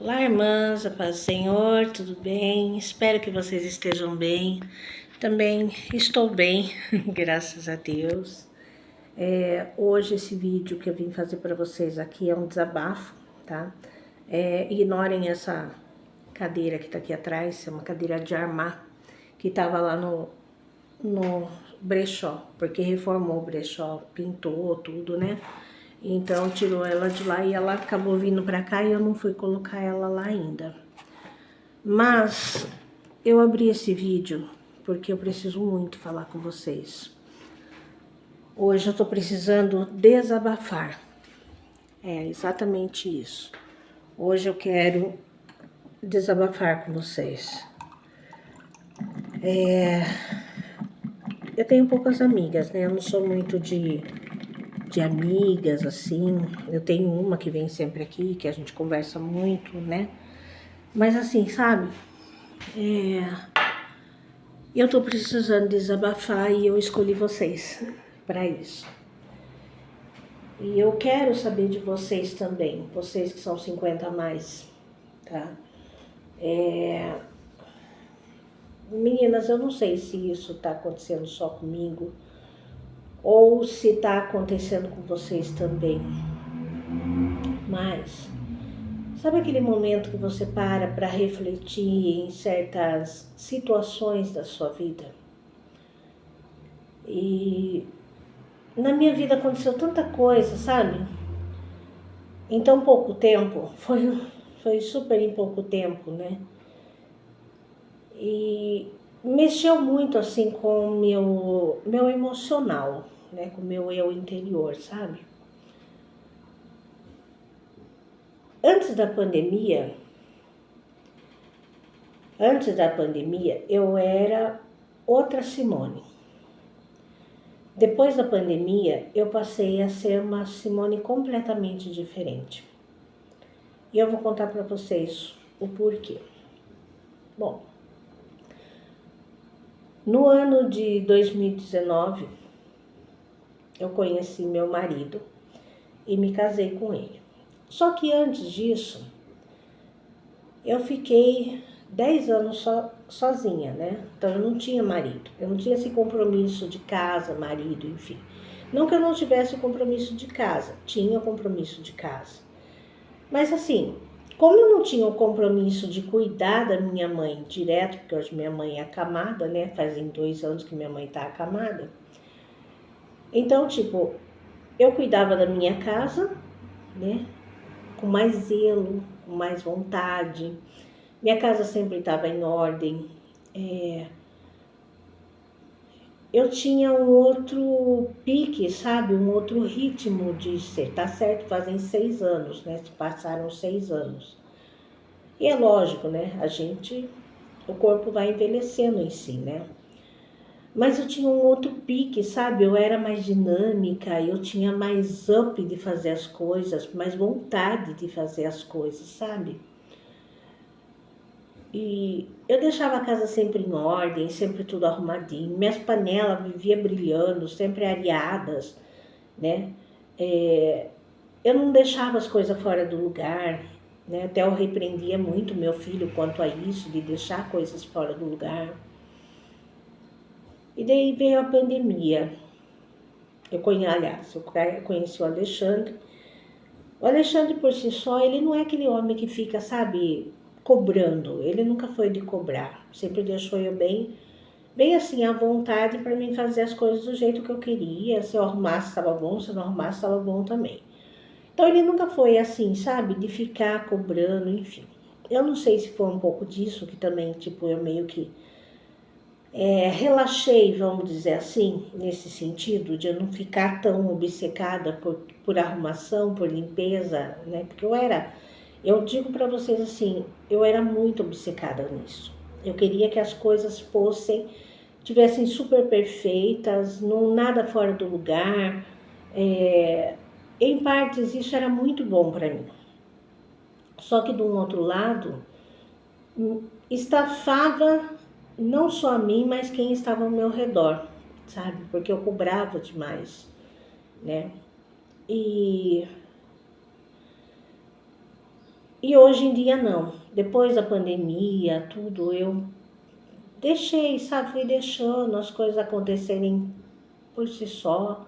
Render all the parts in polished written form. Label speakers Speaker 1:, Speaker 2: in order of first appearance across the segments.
Speaker 1: Olá, irmãs, a paz do Senhor, tudo bem? Espero que vocês estejam bem. Também estou bem, graças a Deus. Hoje esse vídeo que eu vim fazer para vocês aqui é um desabafo, tá? Ignorem essa cadeira que tá aqui atrás, é uma cadeira de armar, que tava lá no brechó, porque reformou o brechó, pintou tudo, né? Então tirou ela de lá e ela acabou vindo pra cá e eu não fui colocar ela lá ainda. Mas eu abri esse vídeo porque eu preciso muito falar com vocês. Hoje eu tô precisando desabafar. É exatamente isso. Hoje eu quero desabafar com vocês. Eu tenho poucas amigas, né? Eu não sou muito de amigas, assim. Eu tenho uma que vem sempre aqui, que a gente conversa muito, né? Mas assim, sabe? Eu tô precisando desabafar e eu escolhi vocês para isso. E eu quero saber de vocês também, vocês que são 50 a mais, tá? Meninas, eu não sei se isso tá acontecendo só comigo ou se tá acontecendo com vocês também. Mas sabe aquele momento que você para refletir em certas situações da sua vida? E na minha vida aconteceu tanta coisa, sabe? Em tão pouco tempo, foi super em pouco tempo, né? E mexeu muito assim com o meu emocional, né? Com o meu eu interior, sabe? Antes da pandemia, eu era outra Simone. Depois da pandemia, eu passei a ser uma Simone completamente diferente. E eu vou contar para vocês o porquê. Bom, no ano de 2019, eu conheci meu marido e me casei com ele. Só que antes disso, eu fiquei 10 anos sozinha, né? Então eu não tinha marido, eu não tinha esse compromisso de casa, marido, enfim. Não que eu não tivesse compromisso de casa, tinha compromisso de casa. Mas assim, como eu não tinha o compromisso de cuidar da minha mãe direto, porque hoje minha mãe é acamada, né? Fazem 2 anos que minha mãe tá acamada. Então, tipo, eu cuidava da minha casa, né? Com mais zelo, com mais vontade. Minha casa sempre estava em ordem. Eu tinha um outro pique, sabe? Um outro ritmo de ser. Tá certo, fazem 6 anos, né? Passaram 6 anos. E é lógico, né? O corpo vai envelhecendo em si, né? Mas eu tinha um outro pique, sabe? Eu era mais dinâmica, eu tinha mais up de fazer as coisas, mais vontade de fazer as coisas, sabe? E eu deixava a casa sempre em ordem, sempre tudo arrumadinho. Minhas panelas viviam brilhando, sempre areadas, né? Eu não deixava as coisas fora do lugar, né? Até eu repreendia muito meu filho quanto a isso, de deixar coisas fora do lugar. E daí veio a pandemia. Eu conheci o Alexandre. O Alexandre, por si só, ele não é aquele homem que fica, sabe, cobrando. Ele nunca foi de cobrar. Sempre deixou eu bem assim, à vontade para mim fazer as coisas do jeito que eu queria. Se eu arrumasse, estava bom. Se eu não arrumasse, estava bom também. Então, ele nunca foi assim, sabe, de ficar cobrando, enfim. Eu não sei se foi um pouco disso, que também, tipo, eu meio que relaxei, vamos dizer assim, nesse sentido, de eu não ficar tão obcecada por arrumação, por limpeza, né? Porque eu digo para vocês assim, eu era muito obcecada nisso. Eu queria que as coisas tivessem super perfeitas, não nada fora do lugar. Em partes isso era muito bom para mim. Só que de um outro lado, estafava não só a mim, mas quem estava ao meu redor, sabe? Porque eu cobrava demais, né? E E hoje em dia não. Depois da pandemia, tudo, eu deixei, sabe? Fui deixando as coisas acontecerem por si só.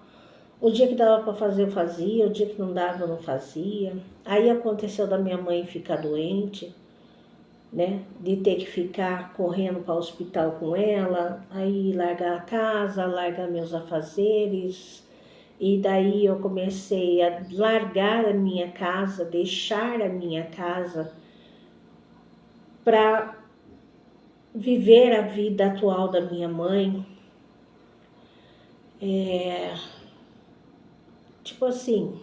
Speaker 1: O dia que dava para fazer, eu fazia. O dia que não dava, eu não fazia. Aí aconteceu da minha mãe ficar doente, né? De ter que ficar correndo para o hospital com ela. Aí largar a casa, largar meus afazeres. E daí eu comecei a largar a minha casa, deixar a minha casa para viver a vida atual da minha mãe. Tipo assim,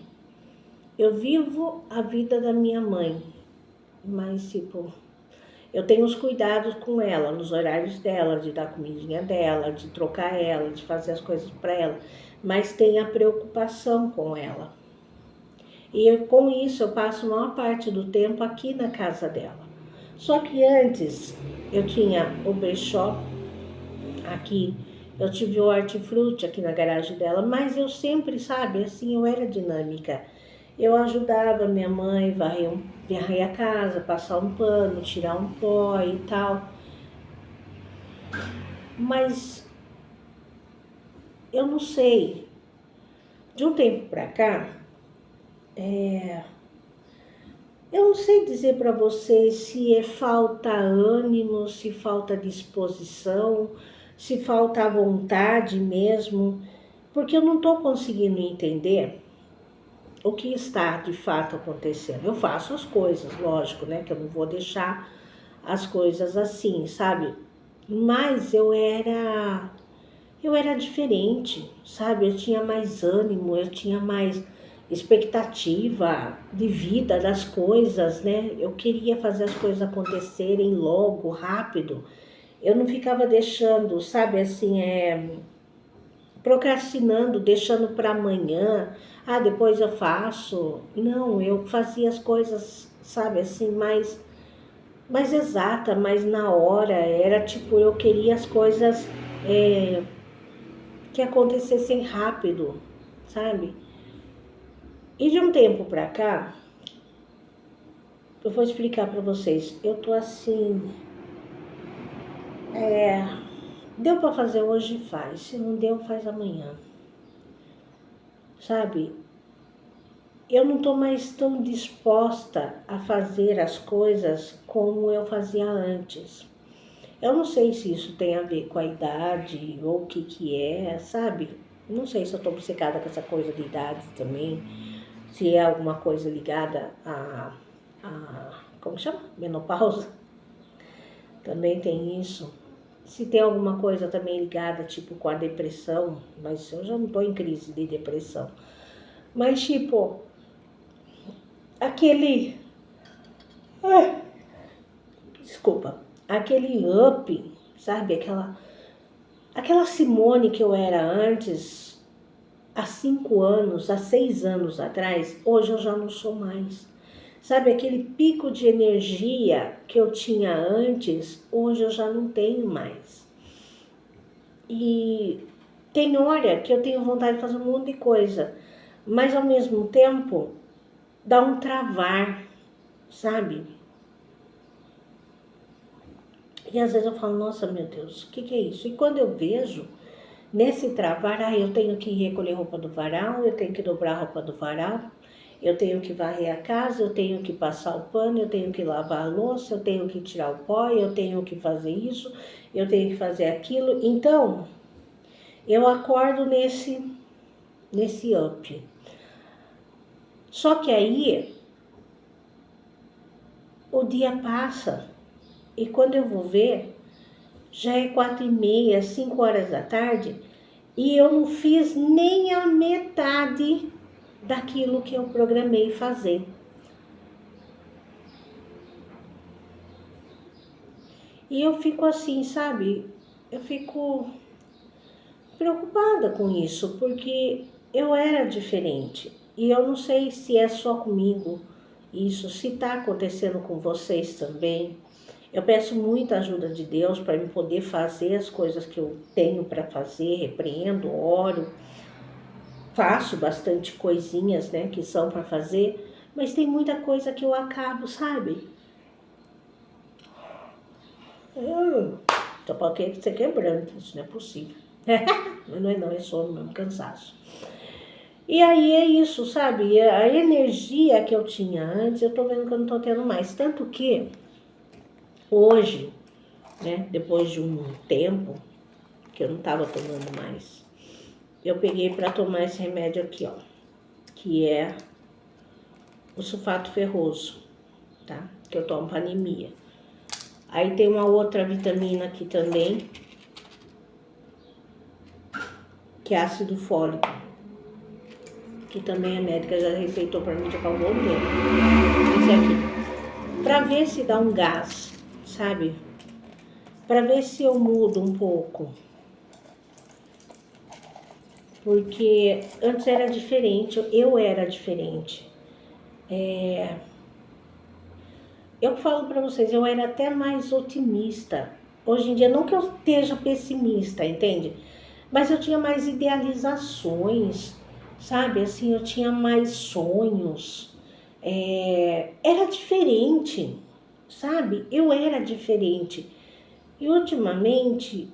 Speaker 1: eu vivo a vida da minha mãe, mas tipo, eu tenho os cuidados com ela, nos horários dela, de dar a comidinha dela, de trocar ela, de fazer as coisas para ela, mas tem a preocupação com ela. E com isso eu passo a maior parte do tempo aqui na casa dela. Só que antes eu tinha o brechó aqui, eu tive o hortifruti aqui na garagem dela, mas eu sempre, sabe, assim, eu era dinâmica. Eu ajudava minha mãe varrer a casa, passar um pano, tirar um pó e tal. Mas eu não sei, de um tempo pra cá, eu não sei dizer para vocês se é falta ânimo, se falta disposição, se falta vontade mesmo, porque eu não estou conseguindo entender o que está de fato acontecendo. Eu faço as coisas, lógico, né? Que eu não vou deixar as coisas assim, sabe? Mas eu era diferente, sabe? Eu tinha mais ânimo, eu tinha mais expectativa de vida das coisas, né? Eu queria fazer as coisas acontecerem logo, rápido. Eu não ficava deixando, sabe, assim, procrastinando, deixando para amanhã. Ah, depois eu faço. Não, eu fazia as coisas, sabe, assim, mais exata, mais na hora. Era tipo, eu queria as coisas que acontecessem rápido, sabe? E de um tempo pra cá, eu vou explicar pra vocês. Eu tô assim, deu pra fazer hoje, faz. Se não deu, faz amanhã. Sabe? Eu não tô mais tão disposta a fazer as coisas como eu fazia antes. Eu não sei se isso tem a ver com a idade ou o que é, sabe? Não sei se eu tô obcecada com essa coisa de idade também. Se é alguma coisa ligada a como chama? Menopausa. Também tem isso. Se tem alguma coisa também ligada, tipo, com a depressão, mas eu já não tô em crise de depressão. Mas, tipo, aquele... desculpa. Aquele up, sabe? Aquela Simone que eu era antes, há 5 anos, há 6 anos atrás, hoje eu já não sou mais. Sabe, aquele pico de energia que eu tinha antes, hoje eu já não tenho mais. E tem hora que eu tenho vontade de fazer um monte de coisa, mas ao mesmo tempo dá um travar, sabe? E às vezes eu falo, nossa, meu Deus, o que é isso? E quando eu vejo, nesse travar, eu tenho que recolher roupa do varal, eu tenho que dobrar a roupa do varal, eu tenho que varrer a casa, eu tenho que passar o pano, eu tenho que lavar a louça, eu tenho que tirar o pó, eu tenho que fazer isso, eu tenho que fazer aquilo. Então, eu acordo nesse up. Só que aí, o dia passa e quando eu vou ver, já é 4h30, 5 horas da tarde e eu não fiz nem a metade daquilo que eu programei fazer. E eu fico assim, sabe? Eu fico preocupada com isso, porque eu era diferente. E eu não sei se é só comigo isso, se está acontecendo com vocês também. Eu peço muita ajuda de Deus para eu poder fazer as coisas que eu tenho para fazer, repreendo, oro, faço bastante coisinhas, né, que são para fazer, Mas tem muita coisa que eu acabo, sabe? Tô para que você quebrando, isso não é possível. Mas não é não, é sono mesmo, cansaço. E aí é isso, sabe? A energia que eu tinha antes, eu tô vendo que eu não tô tendo mais. Tanto que hoje, né, depois de um tempo que eu não tava tomando mais, eu peguei para tomar esse remédio aqui, ó, que é o sulfato ferroso, tá? Que eu tomo para anemia. Aí tem uma outra vitamina aqui também, que é ácido fólico, que também a médica já receitou para mim já há um bom tempo. Esse aqui, para ver se dá um gás, sabe? Para ver se eu mudo um pouco. Porque antes era diferente, eu era diferente. Eu falo para vocês, eu era até mais otimista. Hoje em dia, não que eu esteja pessimista, entende? Mas eu tinha mais idealizações, sabe? Assim, eu tinha mais sonhos. Era diferente, sabe? Eu era diferente. E ultimamente,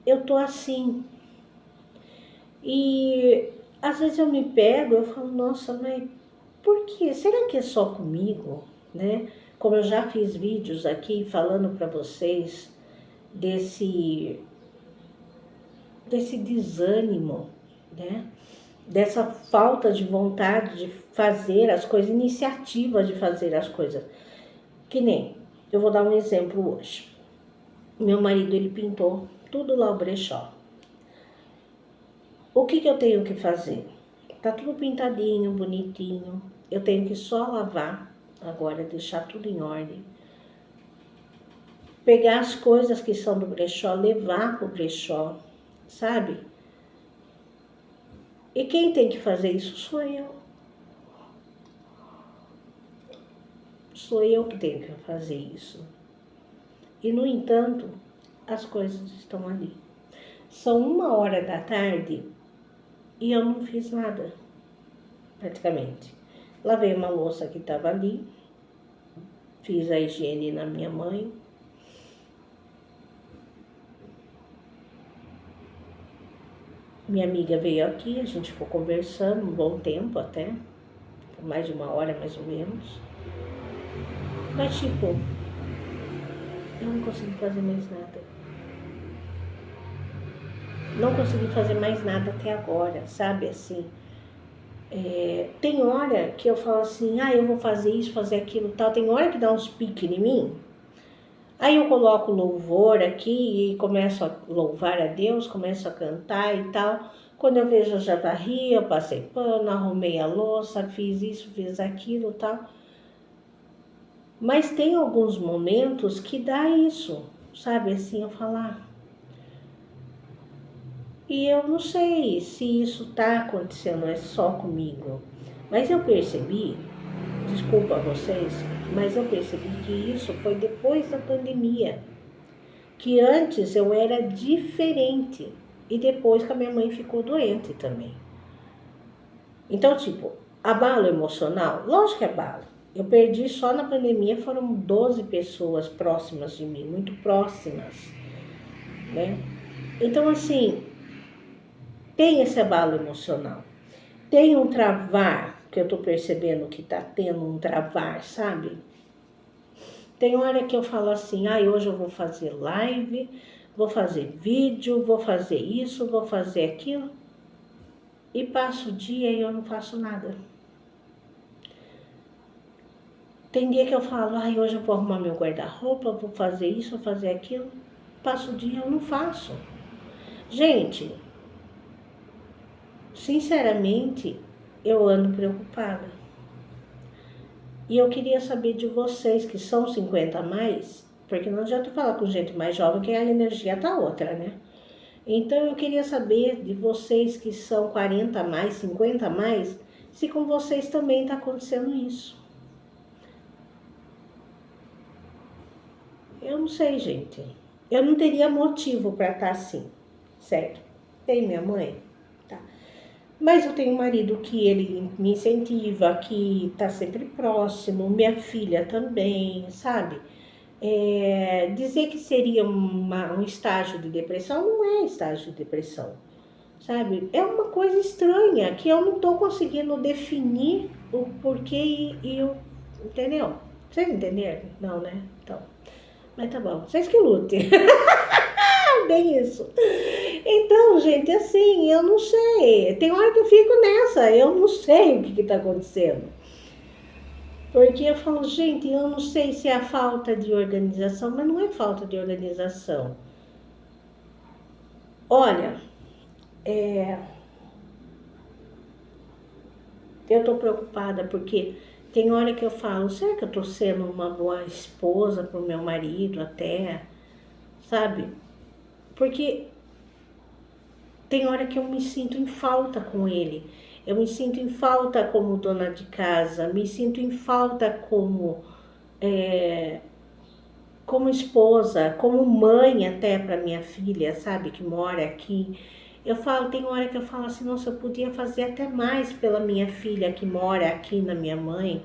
Speaker 1: eu tô assim. E às vezes eu me pego, eu falo, nossa, mas por quê? Será que é só comigo, né? Como eu já fiz vídeos aqui falando para vocês desse desânimo, né? Dessa falta de vontade de fazer as coisas, iniciativa de fazer as coisas. Que nem, eu vou dar um exemplo hoje. Meu marido, ele pintou tudo lá o brechó. O que eu tenho que fazer? Tá tudo pintadinho, bonitinho. Eu tenho que só lavar agora, deixar tudo em ordem. Pegar as coisas que são do brechó, levar pro brechó, sabe? E quem tem que fazer isso sou eu. Sou eu que tenho que fazer isso. E, no entanto, as coisas estão ali. São 1h da tarde e eu não fiz nada, praticamente. Lavei uma louça que estava ali, fiz a higiene na minha mãe. Minha amiga veio aqui, a gente ficou conversando um bom tempo até, por mais de 1 hora mais ou menos. Mas tipo, eu não consegui fazer mais nada. Não consegui fazer mais nada até agora, sabe assim? Tem hora que eu falo assim, eu vou fazer isso, fazer aquilo tal. Tem hora que dá uns piques em mim. Aí eu coloco louvor aqui e começo a louvar a Deus, começo a cantar e tal. Quando eu vejo, eu já varri, eu passei pano, arrumei a louça, fiz isso, fiz aquilo e tal. Mas tem alguns momentos que dá isso, sabe? Assim, eu falar. E eu não sei se isso tá acontecendo, é só comigo. Mas eu percebi, desculpa vocês, mas eu percebi que isso foi depois da pandemia. Que antes eu era diferente e depois que a minha mãe ficou doente também. Então, tipo, abalo emocional? Lógico que abalo. Eu perdi só na pandemia, foram 12 pessoas próximas de mim, muito próximas, né? Então, assim, tem esse abalo emocional. Tem um travar, que eu tô percebendo que tá tendo um travar, sabe? Tem hora que eu falo assim, hoje eu vou fazer live, vou fazer vídeo, vou fazer isso, vou fazer aquilo. E passo o dia e eu não faço nada. Tem dia que eu falo, hoje eu vou arrumar meu guarda-roupa, vou fazer isso, vou fazer aquilo. Passo o dia e eu não faço. Gente, sinceramente, eu ando preocupada. E eu queria saber de vocês que são 50 a mais, porque não adianta falar com gente mais jovem que a energia tá outra, né? Então eu queria saber de vocês que são 40 a mais, 50 a mais, se com vocês também está acontecendo isso. Eu não sei, gente. Eu não teria motivo para estar assim, certo? Tem minha mãe? Tá. Mas eu tenho um marido que ele me incentiva, que tá sempre próximo, minha filha também, sabe? Dizer que seria um estágio de depressão não é estágio de depressão, sabe? É uma coisa estranha que eu não tô conseguindo definir o porquê e o... Entendeu? Vocês entenderam? Não, né? Então, mas tá bom. Vocês que lutem. Bem isso. Então, gente, assim, eu não sei. Tem hora que eu fico nessa, eu não sei o que tá acontecendo. Porque eu falo, gente, eu não sei se é a falta de organização, mas não é falta de organização. Olha, eu tô preocupada porque tem hora que eu falo, será que eu tô sendo uma boa esposa pro meu marido até, sabe? Porque tem hora que eu me sinto em falta com ele. Eu me sinto em falta como dona de casa, me sinto em falta como esposa, como mãe até para minha filha, sabe, que mora aqui. Eu falo, tem hora que eu falo assim, nossa, eu podia fazer até mais pela minha filha que mora aqui na minha mãe,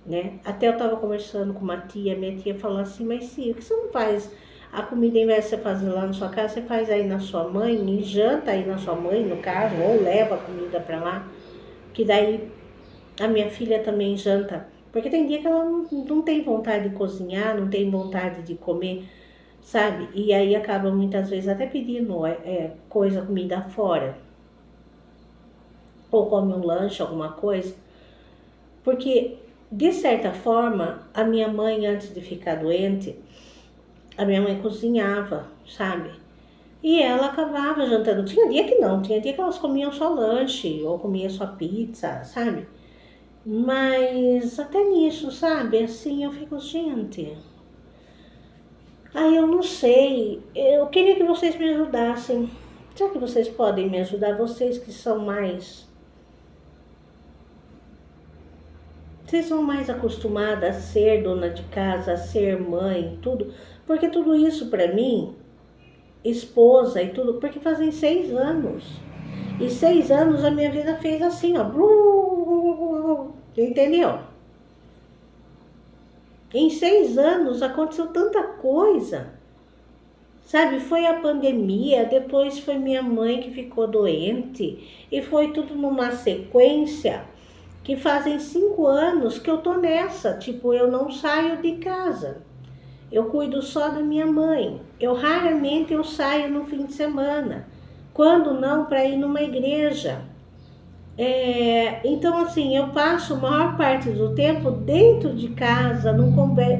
Speaker 1: né? Até eu tava conversando com uma tia, minha tia falou assim, mas sim, por que você não faz a comida, em vez de você fazer lá na sua casa, você faz aí na sua mãe, e janta aí na sua mãe, no caso, ou leva a comida para lá, que daí a minha filha também janta. Porque tem dia que ela não tem vontade de cozinhar, não tem vontade de comer, sabe? E aí acaba muitas vezes até pedindo comida fora. Ou come um lanche, alguma coisa. Porque, de certa forma, a minha mãe, antes de ficar doente, a minha mãe cozinhava, sabe? E ela acabava jantando. Tinha dia que não, tinha dia que elas comiam só lanche, ou comiam só pizza, sabe? Mas até nisso, sabe? Assim, eu fico, gente. Aí eu não sei. Eu queria que vocês me ajudassem. Será que vocês podem me ajudar? Vocês que são mais. Vocês são mais acostumadas a ser dona de casa, a ser mãe, tudo. Porque tudo isso pra mim, esposa e tudo, porque fazem 6 anos. E 6 anos a minha vida fez assim, ó. Entendeu? Em 6 anos aconteceu tanta coisa. Sabe, foi a pandemia, depois foi minha mãe que ficou doente, e foi tudo numa sequência que fazem 5 anos que eu tô nessa. Tipo, eu não saio de casa. Eu cuido só da minha mãe. Raramente eu saio no fim de semana. Quando não, para ir numa igreja. Então, assim, eu passo a maior parte do tempo dentro de casa, não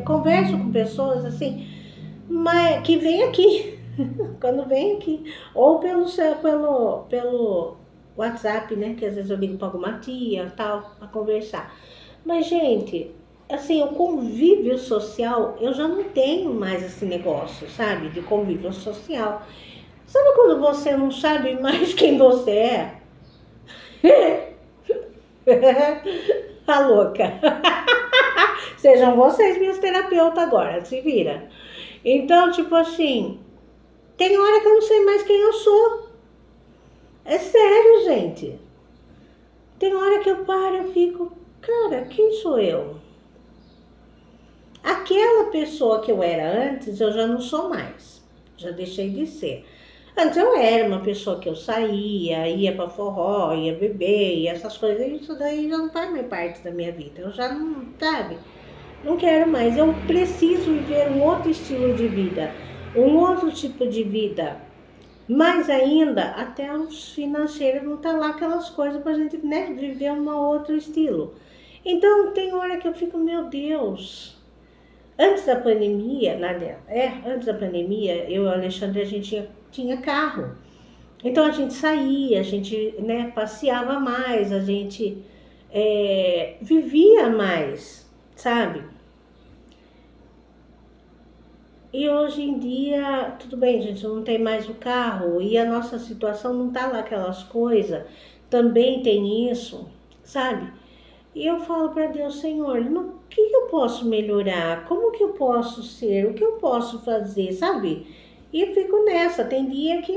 Speaker 1: converso com pessoas assim, mas que vem aqui, quando vem aqui, ou pelo WhatsApp, né, que às vezes eu ligo para alguma tia, tal, para conversar. Mas, gente, assim, o convívio social, eu já não tenho mais esse negócio, sabe, de convívio social. Sabe quando você não sabe mais quem você é? A louca. Sejam vocês minhas terapeutas agora, se vira. Então, tipo assim, tem hora que eu não sei mais quem eu sou. É sério, gente. Tem hora que eu paro e fico, cara, quem sou eu? Aquela pessoa que eu era antes, eu já não sou mais. Já deixei de ser. Antes eu era uma pessoa que eu saía, ia pra forró, ia beber, e essas coisas, isso daí já não faz mais parte da minha vida. Eu já não, sabe? Não quero mais. Eu preciso viver um outro estilo de vida, um outro tipo de vida. Mais ainda, até os financeiros não tá lá aquelas coisas pra gente, né, viver um outro estilo. Então tem hora que eu fico, meu Deus. Antes da pandemia, antes da pandemia, eu e o Alexandre, a gente tinha carro. Então a gente saía, a gente, né, passeava mais, a gente vivia mais, sabe? E hoje em dia, tudo bem, gente, não tem mais o carro e a nossa situação não tá lá aquelas coisas. Também tem isso, sabe? E eu falo para Deus, Senhor, no que eu posso melhorar? Como que eu posso ser? O que eu posso fazer, sabe? E eu fico nessa. Tem dia que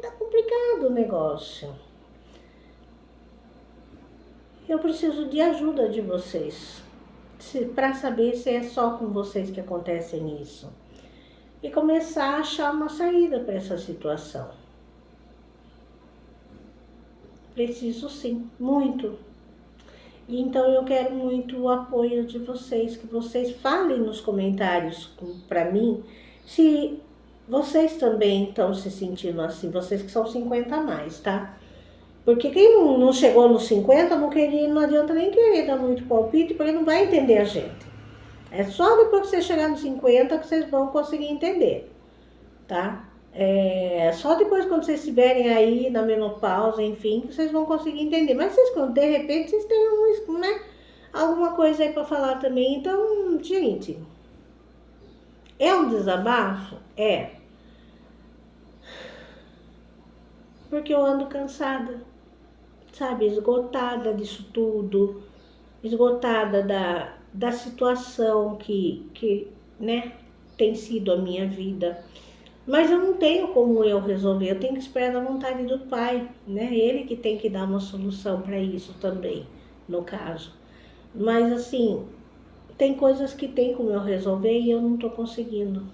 Speaker 1: tá complicado o negócio. eu preciso de ajuda de vocês, para saber se é só com vocês que acontece isso. E começar a achar uma saída para essa situação. Preciso sim, muito. E então eu quero muito o apoio de vocês, que vocês falem nos comentários para mim se vocês também estão se sentindo assim, vocês que são 50 a mais, tá? Porque quem não chegou nos 50 não adianta nem querer dar muito palpite, porque não vai entender a gente. É só depois que você chegar nos 50 que vocês vão conseguir entender, tá? Só depois quando vocês estiverem aí na menopausa, enfim, que vocês vão conseguir entender. Mas vocês, de repente, vocês têm né, alguma coisa aí para falar também. Então, gente, é um desabafo? É. Porque eu ando cansada, sabe? Esgotada disso tudo, esgotada da situação que, né, tem sido a minha vida. Mas eu não tenho como eu resolver, eu tenho que esperar a vontade do Pai, né? Ele que tem que dar uma solução para isso também, no caso. Mas assim, tem coisas que tem como eu resolver e eu não tô conseguindo.